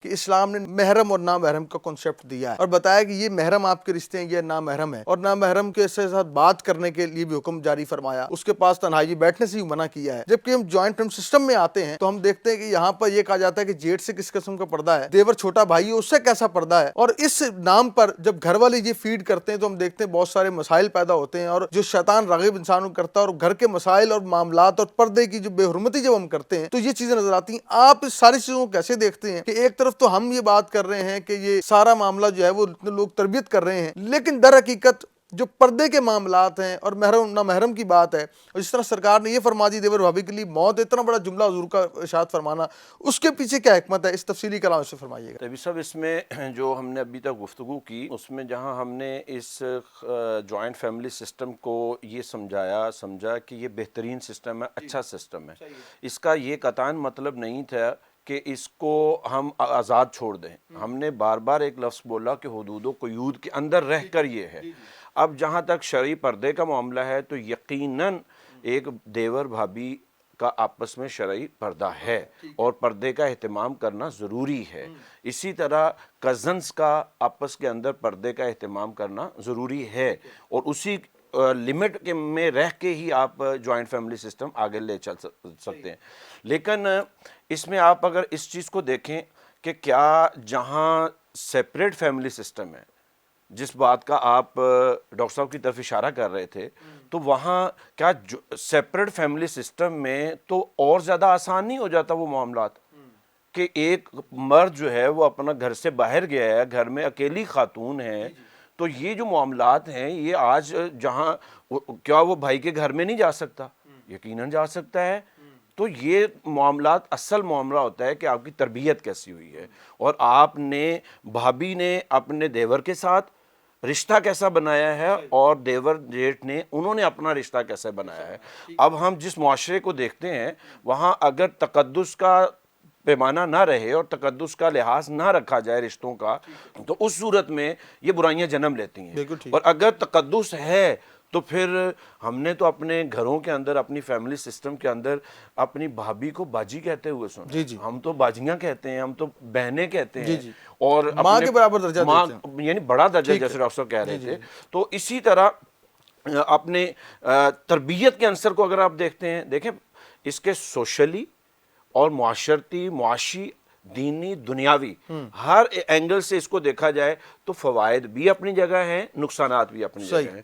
کہ اسلام نے محرم اور نامحرم کا کنسیپٹ دیا ہے اور بتایا کہ یہ محرم آپ کے رشتے ہیں، یہ نامحرم ہے، اور نامحرم کے ساتھ بات کرنے کے لیے بھی حکم جاری فرمایا، اس کے پاس تنہائی بیٹھنے سے بھی منع کیا ہے۔ جبکہ ہم جوائنٹ فیملی سسٹم میں آتے ہیں تو ہم دیکھتے ہیں کہ یہاں پر یہ کہا جاتا ہے کہ جیٹ سے کس قسم کا پردہ ہے، دیور چھوٹا بھائی ہے اس سے کیسا پردہ ہے، اور اس نام پر جب گھر والے یہ فیڈ کرتے ہیں تو ہم دیکھتے ہیں بہت سارے مسائل پیدا ہوتے ہیں، اور جو شیطان راغب انسان کو کرتا ہے اور گھر کے مسائل اور معاملات اور پردے کی جو بے حرمتی جب ہم کرتے ہیں تو یہ چیزیں نظر آتی ہیں۔ آپ اس ساری چیزوں کو کیسے دیکھتے ہیں کہ ایک طرف تو ہم یہ بات کر رہے ہیں کہ یہ سارا معاملہ جو ہے وہ لوگ تربیت کر رہے ہیں، لیکن در حقیقت جو پردے کے معاملات ہیں اور محرم نامحرم کی بات ہے، اور جس طرح سرکار نے یہ فرما دی دیور بھابھی کے لیے موت، اتنا بڑا جملہ حضور کا ارشاد فرمانا، اس کے پیچھے کیا حکمت ہے؟ اس تفصیلی کلام سے فرمائیے گا۔ طبی صاحب، اس میں جو ہم نے ابھی تک گفتگو کی اس میں جہاں ہم نے اس جوائنٹ فیملی سسٹم کو یہ سمجھا کہ یہ بہترین سسٹم ہے، اچھا سسٹم ہے، اس کا یہ قطعاً مطلب نہیں تھا کہ اس کو ہم آزاد چھوڑ دیں۔ ہم نے بار بار ایک لفظ بولا کہ حدود و قیود کے اندر رہ کر یہ ہے۔ اب جہاں تک شرعی پردے کا معاملہ ہے تو یقیناً ایک دیور بھابھی کا آپس میں شرعی پردہ ہے اور پردے کا اہتمام کرنا ضروری ہے۔ اسی طرح کزنز کا آپس کے اندر پردے کا اہتمام کرنا ضروری ہے، اور اسی لمٹ کے میں رہ کے ہی آپ جوائنٹ فیملی سسٹم آگے لے چل سکتے ہیں۔ لیکن اس میں آپ اگر اس چیز کو دیکھیں کہ کیا جہاں سیپریٹ فیملی سسٹم ہے، جس بات کا آپ ڈاکٹر صاحب کی طرف اشارہ کر رہے تھے، تو وہاں کیا سیپریٹ فیملی سسٹم میں تو اور زیادہ آسان نہیں ہو جاتا وہ معاملات کہ ایک مرد جو ہے وہ اپنا گھر سے باہر گیا ہے، گھر میں اکیلی خاتون ہے، تو یہ جو معاملات ہیں یہ آج جہاں کیا وہ بھائی کے گھر میں نہیں جا سکتا؟ یقیناً جا سکتا ہے۔ تو یہ معاملات اصل معاملہ ہوتا ہے کہ آپ کی تربیت کیسی ہوئی ہے، اور آپ نے بھابھی نے اپنے دیور کے ساتھ رشتہ کیسا بنایا ہے، اور دیور جیٹھ نے انہوں نے اپنا رشتہ کیسے بنایا ہے۔ اب ہم جس معاشرے کو دیکھتے ہیں وہاں اگر تقدس کا پیمانہ نہ رہے اور تقدس کا لحاظ نہ رکھا جائے رشتوں کا، تو اس صورت میں یہ برائیاں جنم لیتی ہیں۔ اور اگر تقدس ہے تو پھر ہم نے تو اپنے گھروں کے اندر، اپنی فیملی سسٹم کے اندر اپنی بھابھی کو باجی کہتے ہوئے سنا، ہم تو باجیاں کہتے ہیں، ہم تو بہنیں کہتے ہیں، اور ماں کے برابر درجہ دیتے ہیں، یعنی بڑا درجہ، جیسے ڈاکٹر صاحب کہہ رہے تھے۔ تو اسی طرح اپنے تربیت کے عنصر کو اگر آپ دیکھتے ہیں، دیکھیں اس کے سوشلی اور معاشرتی، معاشی، دینی، دنیاوی ہر اینگل سے اس کو دیکھا جائے تو فوائد بھی اپنی جگہ ہیں، نقصانات بھی اپنی جگہ ہیں۔